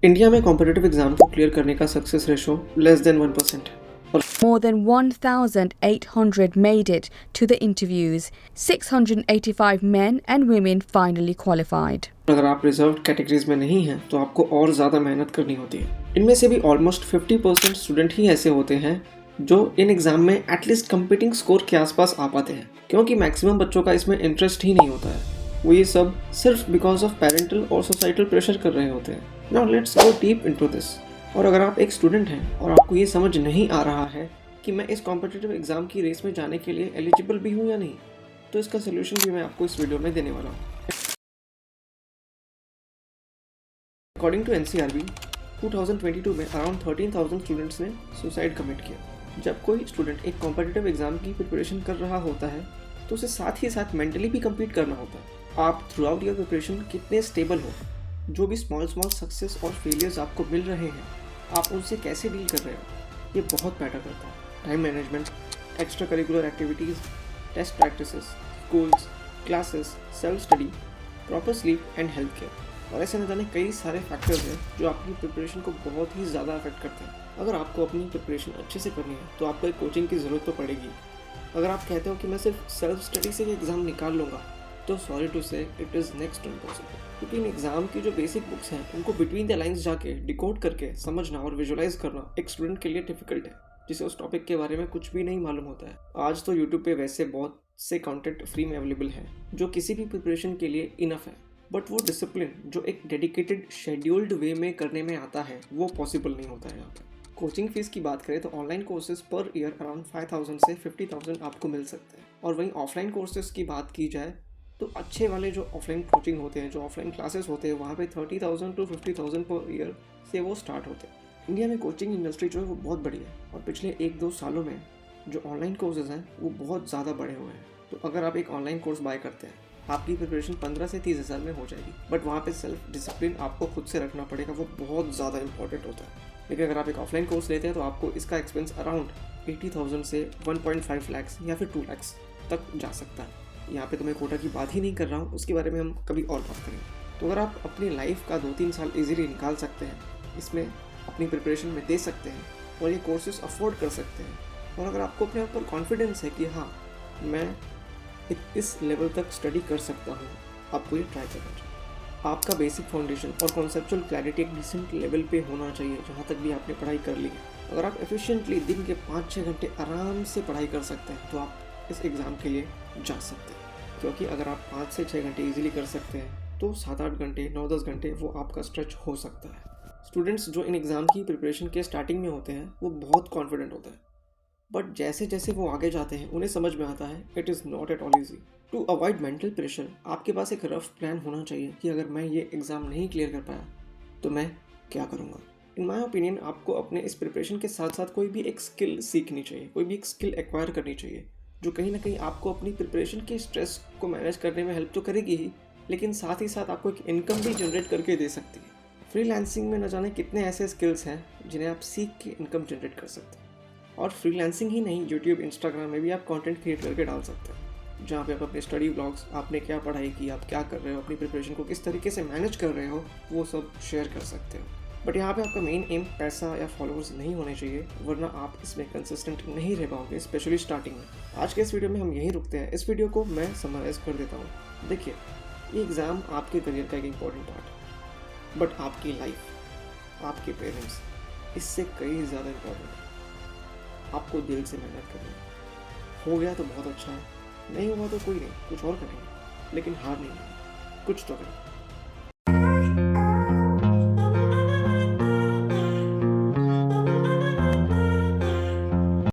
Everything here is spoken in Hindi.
इंडिया में कॉम्पिटिटिव एग्जाम को क्लियर करने का success ratio less than 1%। More than 1,800 made it to the interviews. 685 men and women finally qualified. अगर आप रिजर्व्ड कैटेगरीज में नहीं हैं तो आपको और ज़्यादा मेहनत करनी होती है। इनमें से भी ऑलमोस्ट 50% स्टूडेंट ही ऐसे होते हैं जो इन एग्ज़ाम में एटलीस्ट कंपीटिंग स्कोर के आसपास आ पाते हैं, क्योंकि मैक्सिमम बच्चों का इसमें इंटरेस्ट ही नहीं होता है। वो ये सब सिर्फ बिकॉज ऑफ पेरेंटल और सोसाइटल प्रेशर कर रहे होते हैं। Now let's go deep into this. और अगर आप एक स्टूडेंट हैं और आपको ये समझ नहीं आ रहा है कि मैं इस कॉम्पिटिटिव एग्ज़ाम की रेस में जाने के लिए एलिजिबल भी हूँ या नहीं, तो इसका सोल्यूशन भी मैं आपको इस वीडियो में देने वाला हूँ। अकॉर्डिंग टू NCRB, 2022 में अराउंड 13,000 स्टूडेंट्स ने सुसाइड कमिट किया। जब कोई स्टूडेंट एक कॉम्पिटिटिव एग्ज़ाम की प्रिपरेशन कर रहा होता है तो उसे साथ ही साथ मेंटली भी कम्पीट करना होता है। आप थ्रू आउट योर प्रिपरेशन कितने स्टेबल हो, जो भी स्मॉल सक्सेस और फेलियर्स आपको मिल रहे हैं, आप उनसे कैसे डील कर रहे हो, ये बहुत मैटर करता है। Time management, extra curricular activities, test practices, schools, classes, self study, proper sleep and health care और ऐसे न जाने कई सारे फैक्टर्स हैं जो आपकी प्रिपरेशन को बहुत ही ज़्यादा अफेक्ट करते हैं। अगर आपको अपनी प्रिपरेशन अच्छे से करनी है तो आपको एक कोचिंग की ज़रूरत तो पड़ेगी। अगर आप कहते हो कि मैं सिर्फ सेल्फ स्टडी से ही एग्ज़ाम निकाल लूँगा, तो sorry to say it is next to impossible, क्योंकि इन एग्ज़ाम की जो बेसिक बुक्स हैं उनको बिटवीन द लाइन्स जाके डिकोड करके समझना और विजुलाइज करना एक स्टूडेंट के लिए डिफिकल्ट है जिसे उस टॉपिक के बारे में कुछ भी नहीं मालूम होता है। आज तो यूट्यूब पे वैसे बहुत से कंटेंट फ्री में अवेलेबल है जो किसी भी प्रिपरेशन के लिए इनफ है, बट वो डिसिप्लिन जो एक डेडिकेटेड शेड्यूल्ड वे में करने में आता है वो पॉसिबल नहीं होता है यहाँ पे। कोचिंग फीस की बात करें तो online courses per year around 5,000 से 50,000 आपको मिल सकते हैं, और वहीं ऑफलाइन कोर्सेज की बात की जाए तो अच्छे वाले जो ऑफलाइन कोचिंग होते हैं, जो ऑफलाइन क्लासेस होते हैं, वहाँ पे 30,000 टू 50,000 पर ईयर से वो स्टार्ट होते हैं। इंडिया में कोचिंग इंडस्ट्री जो है वो बहुत बड़ी है और पिछले 1-2 सालों में जो ऑनलाइन कोर्सेज हैं वो बहुत ज़्यादा बड़े हुए हैं। तो अगर आप एक ऑनलाइन कोर्स बाय करते हैं, आपकी प्रिपरेशन 15 से 30 हज़ार में हो जाएगी, बट वहाँ पे सेल्फ डिसिप्लिन आपको खुद से रखना पड़ेगा, वो बहुत ज़्यादा इंपॉर्टेंट होता है। लेकिन अगर आप एक ऑफलाइन कोर्स लेते हैं तो आपको इसका एक्सपेंस अराउंड 80,000 से 1.5 लाख या फिर 2 लाख तक जा सकता है। यहाँ पे तो मैं कोटा की बात ही नहीं कर रहा हूँ, उसके बारे में हम कभी और बात करेंगे। तो अगर आप अपनी लाइफ का 2-3 साल इजीली निकाल सकते हैं, इसमें अपनी प्रिपरेशन में दे सकते हैं और ये कोर्सेज अफोर्ड कर सकते हैं, और अगर आपको अपने ऊपर कॉन्फिडेंस है कि हाँ मैं इस लेवल तक स्टडी कर सकता हूँ, आपको ये ट्राई करना चाहिए। आपका बेसिक फाउंडेशन और कॉन्सेप्चुअल क्लैरिटी एक डिसेंट लेवल पे होना चाहिए जहाँ तक भी आपने पढ़ाई कर ली है। अगर आप एफिशिएंटली दिन के 5-6 घंटे आराम से पढ़ाई कर सकते हैं तो आप इस एग्ज़ाम के लिए जा सकते हैं, क्योंकि अगर आप 5 से 6 घंटे ईजिली कर सकते हैं तो 7-8 घंटे 9-10 घंटे वो आपका स्ट्रेच हो सकता है। स्टूडेंट्स जो इन एग्ज़ाम की प्रिपरेशन के स्टार्टिंग में होते हैं वो बहुत कॉन्फिडेंट होते हैं, बट जैसे जैसे वो आगे जाते हैं उन्हें समझ में आता है it is not at all easy. To avoid mental pressure आपके पास एक रफ प्लान होना चाहिए कि अगर मैं ये एग्ज़ाम नहीं क्लियर कर पाया तो मैं क्या करूँगा। इन माई ओपिनियन आपको अपने इस प्रिपरेशन के साथ साथ कोई भी एक स्किल सीखनी चाहिए, कोई भी एक स्किल एक्वायर करनी चाहिए जो कहीं ना कहीं आपको अपनी प्रिपरेशन के स्ट्रेस को मैनेज करने में हेल्प तो करेगी ही, लेकिन साथ ही साथ आपको एक इनकम भी जनरेट करके दे सकती है। फ्रीलांसिंग में न जाने कितने ऐसे स्किल्स हैं जिन्हें आप सीख के इनकम जनरेट कर सकते हैं, और फ्रीलांसिंग ही नहीं, यूट्यूब, इंस्टाग्राम में भी आप कंटेंट क्रिएट करके डाल सकते हैं जहाँ पे आप अपने स्टडी व्लॉग्स, आपने क्या पढ़ाई की, आप क्या कर रहे हो, अपनी प्रिपरेशन को किस तरीके से मैनेज कर रहे हो, वो सब शेयर कर सकते हो। बट यहाँ पे आपका मेन एम पैसा या फॉलोअर्स नहीं होने चाहिए, वरना आप इसमें कंसिस्टेंट नहीं रह पाओगे, स्पेशली स्टार्टिंग में। आज के इस वीडियो में हम यहीं रुकते हैं। इस वीडियो को मैं समराइज कर देता हूँ। देखिए, ये एग्ज़ाम आपके करियर का एक इंपॉर्टेंट पार्ट है, बट आपकी लाइफ, आपके पेरेंट्स इससे कई ज़्यादा इंपॉर्टेंट है। आपको दिल से मेहनत करनी है। हो गया तो बहुत अच्छा है, नहीं हुआ तो कोई नहीं, कुछ और करेंगे, लेकिन हार नहीं, कुछ तो करें।